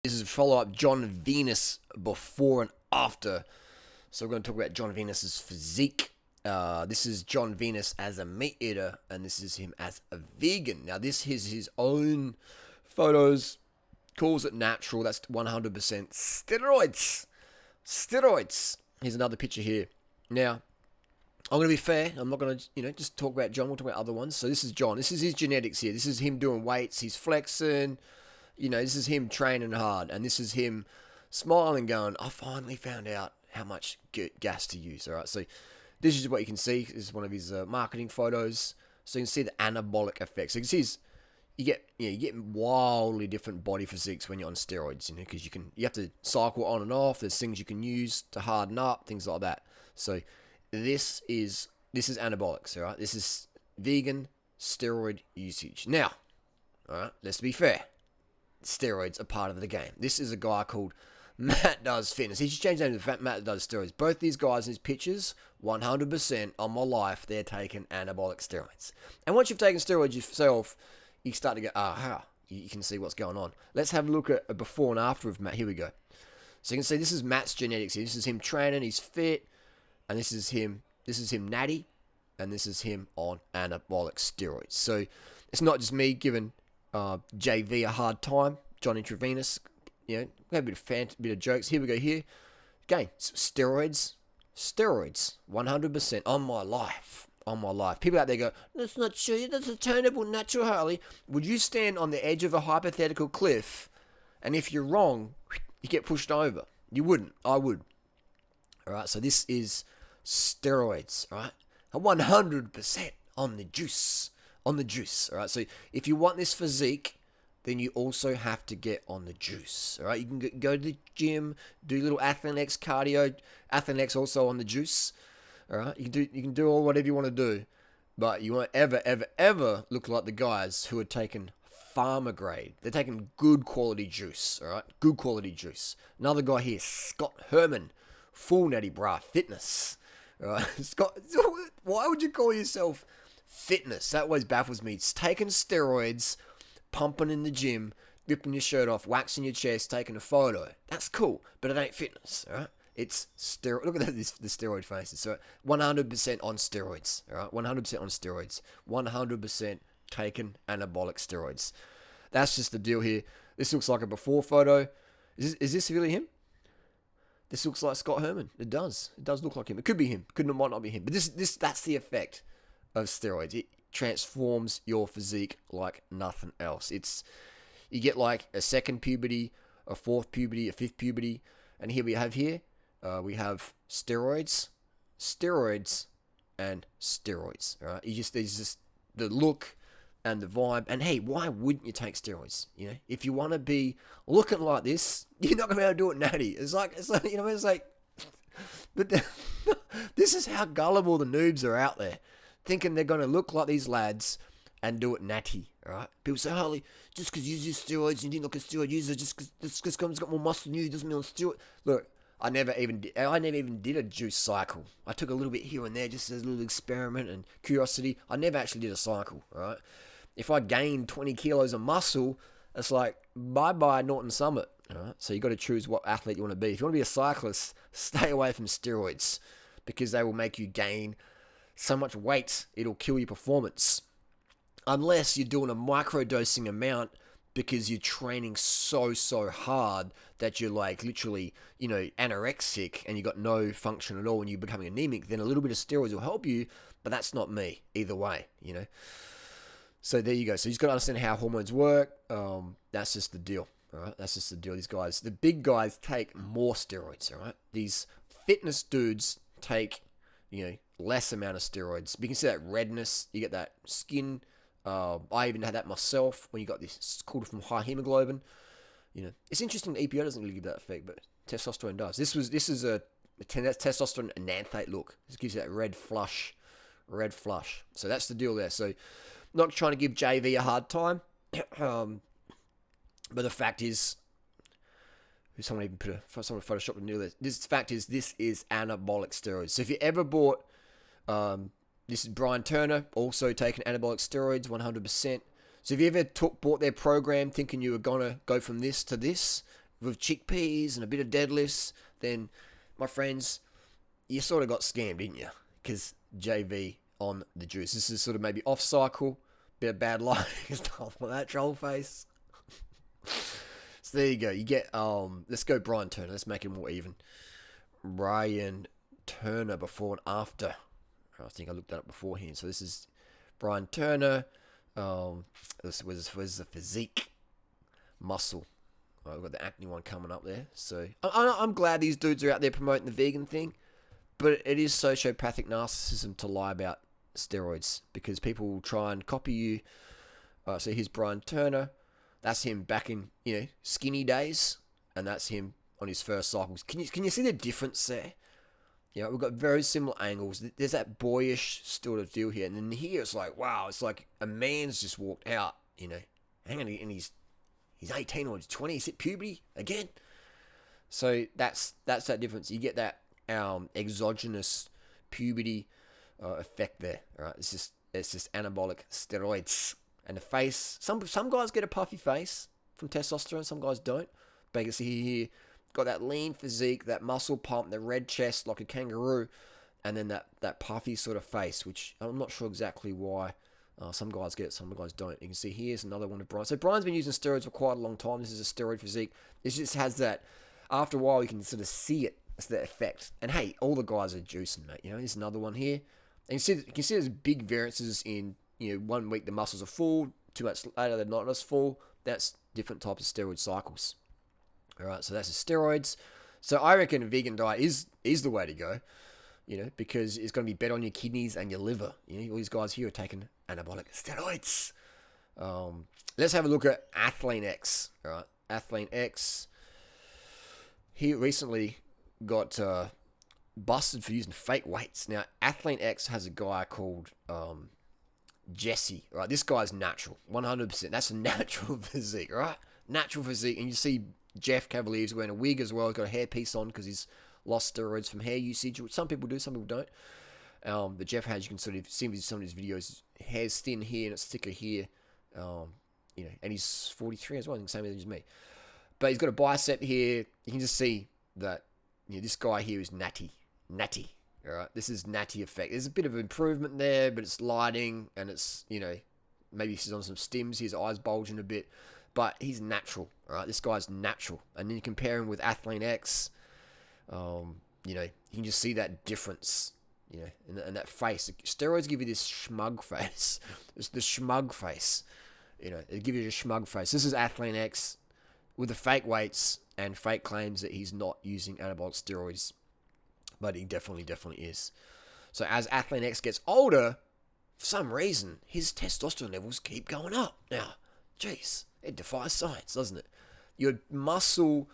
This is a follow-up John Venus before and after. So we're going to talk about John Venus's physique. This is John Venus as a meat eater, and this is him as a vegan. Now, this is his own photos. Calls it natural. That's 100% steroids. Steroids. Here's another picture here. Now, I'm going to be fair. I'm not going to, just talk about John. We'll talk about other ones. So this is John. This is his genetics here. This is him doing weights. He's flexing. This is him training hard. And this is him smiling, going, I finally found out how much gas to use. All right. So this is what you can see. This is one of his marketing photos. So you can see the anabolic effects. So you can see you get wildly different body physiques when you're on steroids, because you have to cycle on and off. There's things you can use to harden up, things like that. So this is anabolics, all right? This is vegan steroid usage. Now, all right, let's be fair. Steroids are part of the game. This is a guy called Matt Does Fitness. He just changed his name to Matt Does Steroids. Both these guys in his pictures, 100% on my life, they're taking anabolic steroids. And once you've taken steroids yourself, you start to go, you can see what's going on. Let's have a look at a before and after of Matt. Here we go. So you can see this is Matt's genetics here. This is him training, he's fit, and this is him natty, and this is him on anabolic steroids. So it's not just me giving JV a hard time, John Intravenous, we have a bit of jokes. Here we go here. Again, steroids, 100% on my life. People out there go, that's not true, that's a turnable natural, Harley. Would you stand on the edge of a hypothetical cliff, and if you're wrong, you get pushed over? You wouldn't. I would. Alright, so this is steroids, right? 100% on the juice. Alright, so if you want this physique, then you also have to get on the juice. Alright, you can go to the gym, do little Athlean-X cardio. Athlean-X also on the juice. Alright, you can do all whatever you want to do, but you won't ever look like the guys who are taking farmer grade. They're taking good quality juice. Alright, good quality juice. Another guy here, Scott Herman, full Natty bra fitness. Alright, Scott, why would you call yourself fitness? That always baffles me. It's taking steroids, pumping in the gym, ripping your shirt off, waxing your chest, taking a photo. That's cool, but it ain't fitness. Alright. It's steroid. Look at the steroid faces. So 100% on steroids. All right, 100% on steroids. 100% taken anabolic steroids. That's just the deal here. This looks like a before photo. Is this really him? This looks like Scott Herman. It does. It does look like him. It could be him. Might not be him. But that's the effect of steroids. It transforms your physique like nothing else. You get like a second puberty, a fourth puberty, a fifth puberty, and here we have steroids, and steroids. All right, there's just the look and the vibe. And hey, why wouldn't you take steroids? If you want to be looking like this, you're not gonna be able to do it natty. It's like but this is how gullible the noobs are out there, thinking they're gonna look like these lads and do it natty. All right, people say, Harley, just because you use steroids, you didn't look at steroid user, just because someone's got more muscle than you doesn't mean on steroid. Look, I never even did a juice cycle. I took a little bit here and there just as a little experiment and curiosity. I never actually did a cycle, right? If I gained 20 kilos of muscle, it's like, bye-bye Norton Summit, all right? So you got to choose what athlete you want to be. If you want to be a cyclist, stay away from steroids because they will make you gain so much weight, it'll kill your performance. Unless you're doing a micro-dosing amount because you're training so hard that you're like literally, anorexic and you got no function at all and you're becoming anemic, then a little bit of steroids will help you, but that's not me either way, So there you go. So you just got to understand how hormones work. That's just the deal. All right. That's just the deal. These guys, the big guys take more steroids. All right. These fitness dudes take, less amount of steroids. But you can see that redness. You get that skin. I even had that myself when you got this. It's called from high hemoglobin. It's interesting. The EPO doesn't really give that effect, but testosterone does. This is a testosterone enanthate look. This gives you that red flush. So that's the deal there. So not trying to give JV a hard time, but the fact is, someone even photoshopped a new list. This fact is, this is anabolic steroids. So if you ever bought, this is Brian Turner, also taking anabolic steroids, 100%. So if you ever bought their program thinking you were gonna go from this to this, with chickpeas and a bit of deadlifts, then, my friends, you sort of got scammed, didn't you? Because JV on the juice. This is sort of maybe off cycle, bit of bad lighting, stuff like that, troll face. So there you go. You get, let's go Brian Turner. Let's make it more even. Brian Turner before and after. I think I looked that up beforehand. So this is Brian Turner. This was the physique muscle. We've got the acne one coming up there. So I'm glad these dudes are out there promoting the vegan thing. But it is sociopathic narcissism to lie about steroids, because people will try and copy you. So here's Brian Turner. That's him back in, skinny days, and that's him on his first cycles. Can you see the difference there? Yeah, we've got very similar angles. There's that boyish sort of deal here, and then here it's like, wow, it's like a man's just walked out. Hang on, and he's 18 or 20. He's hit puberty again. So that's that difference. You get that exogenous puberty effect there. All right, it's just anabolic steroids. And the face, some guys get a puffy face from testosterone, some guys don't. But you can see here, got that lean physique, that muscle pump, the red chest like a kangaroo, and then that puffy sort of face, which I'm not sure exactly why. Some guys get it, some guys don't. You can see here's another one of Brian. So Brian's been using steroids for quite a long time. This is a steroid physique. It just has that, after a while you can sort of see it. It's the effect. And hey, all the guys are juicing, mate. There's another one here. And you can see there's big variances in, 1 week the muscles are full, 2 months later they're not as full. That's different types of steroid cycles. All right, so that's the steroids. So I reckon a vegan diet is the way to go, because it's going to be better on your kidneys and your liver. All these guys here are taking anabolic steroids. Let's have a look at Athlean X. All right, Athlean X. He recently got busted for using fake weights. Now, Athlean X has a guy called Jesse, right? This guy's natural, 100%. That's a natural physique, right? Natural physique. And you see Jeff Cavalier's wearing a wig as well. He's got a hairpiece on because he's lost steroids from hair usage, which some people do, some people don't. But Jeff has, you can sort of see in some of his videos, hair's thin here and it's thicker here. And he's 43 as well, I think same age as me. But he's got a bicep here. You can just see that, this guy here is Natty. All right, this is Natty effect. There's a bit of improvement there, but it's lighting and it's, maybe he's on some stims. His eyes bulging a bit, but he's natural. All right, this guy's natural. And then you compare him with Athlean X, you can just see that difference, and that face. Steroids give you this schmug face. It's the schmug face. They give you a schmug face. This is Athlean X with the fake weights and fake claims that he's not using anabolic steroids. But he definitely is. So as Athlean X gets older, for some reason, his testosterone levels keep going up. Now, jeez, it defies science, doesn't it? Your muscle,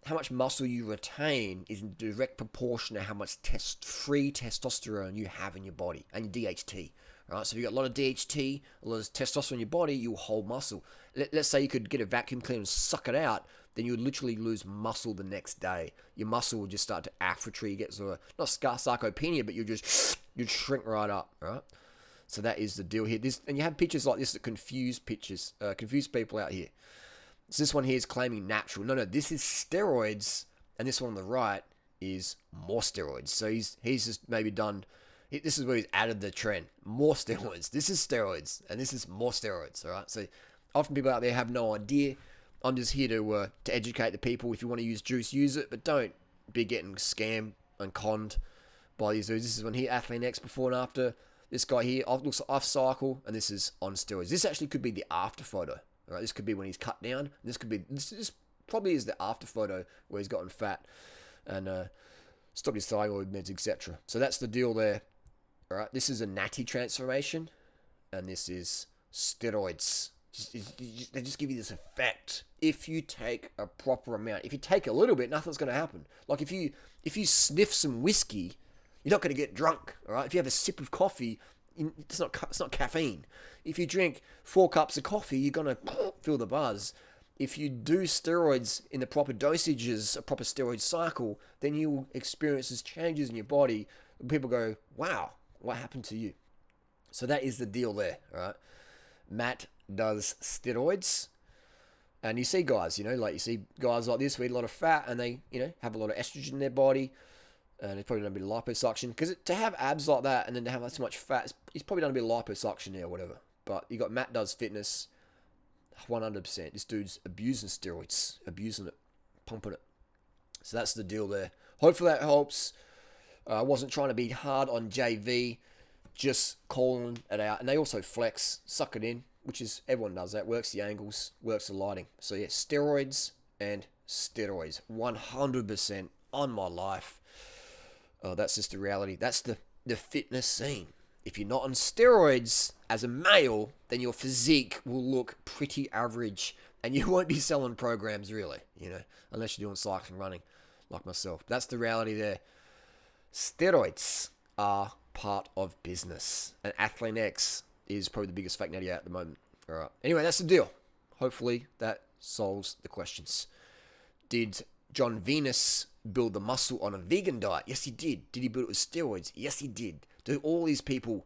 how much muscle you retain is in direct proportion to how much free testosterone you have in your body and your DHT. Right? So if you've got a lot of DHT, a lot of testosterone in your body, you'll hold muscle. Let's say you could get a vacuum cleaner and suck it out, then you would literally lose muscle the next day. Your muscle would just start to atrophy. You get sort of, not sarcopenia, but you'd shrink right up, right? So that is the deal here. And you have pictures like this that confuse people out here. So this one here is claiming natural. No, this is steroids, and this one on the right is more steroids. So he's just maybe done. This is where he's added the trend. More steroids. This is steroids, and this is more steroids. All right. So often people out there have no idea. I'm just here to educate the people. If you want to use juice, use it, but don't be getting scammed and conned by these dudes. This is when here, Athlean X before and after. This guy here looks off cycle, and this is on steroids. This actually could be the after photo. All right, this could be when he's cut down. This probably is the after photo where he's gotten fat and stopped his thyroid meds, etc. So that's the deal there. All right, this is a Natty transformation, and this is steroids. They just give you this effect if you take a proper amount. If you take a little bit, nothing's going to happen. Like if you sniff some whiskey, you're not going to get drunk. All right. If you have a sip of coffee, it's not caffeine. If you drink 4 cups of coffee, you're going to feel the buzz. If you do steroids in the proper dosages, a proper steroid cycle, then you will experience these changes in your body. People go, wow, what happened to you? So that is the deal there. All right. Matt does steroids, And you see guys, like you see guys like this with a lot of fat, and they, have a lot of estrogen in their body, and it's probably done a bit of liposuction. Because to have abs like that and then to have so much fat, he's probably done a bit of liposuction there or whatever. But you got Matt Does Fitness, 100%. This dude's abusing steroids, abusing it, pumping it. So that's the deal there. Hopefully that helps. I wasn't trying to be hard on JV, just calling it out. And they also flex, suck it in, which is, everyone does that. Works the angles, works the lighting. So yeah, steroids and steroids. 100% on my life. That's just the reality. That's the fitness scene. If you're not on steroids as a male, then your physique will look pretty average. And you won't be selling programs really, unless you're doing cycling running like myself. That's the reality there. Steroids are part of business. And Athlean X is probably the biggest fake natty out at the moment. All right. Anyway, that's the deal. Hopefully that solves the questions. Did John Venus build the muscle on a vegan diet? Yes, he did. Did he build it with steroids? Yes, he did. Do all these people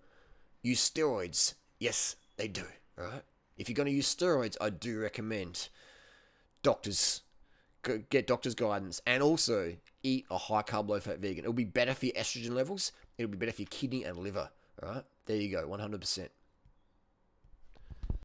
use steroids? Yes, they do. All right. If you're going to use steroids, I do recommend doctors. Get doctor's guidance, and also eat a high carb, low fat vegan. It'll be better for your estrogen levels. It'll be better for your kidney and liver. All right. There you go. 100%.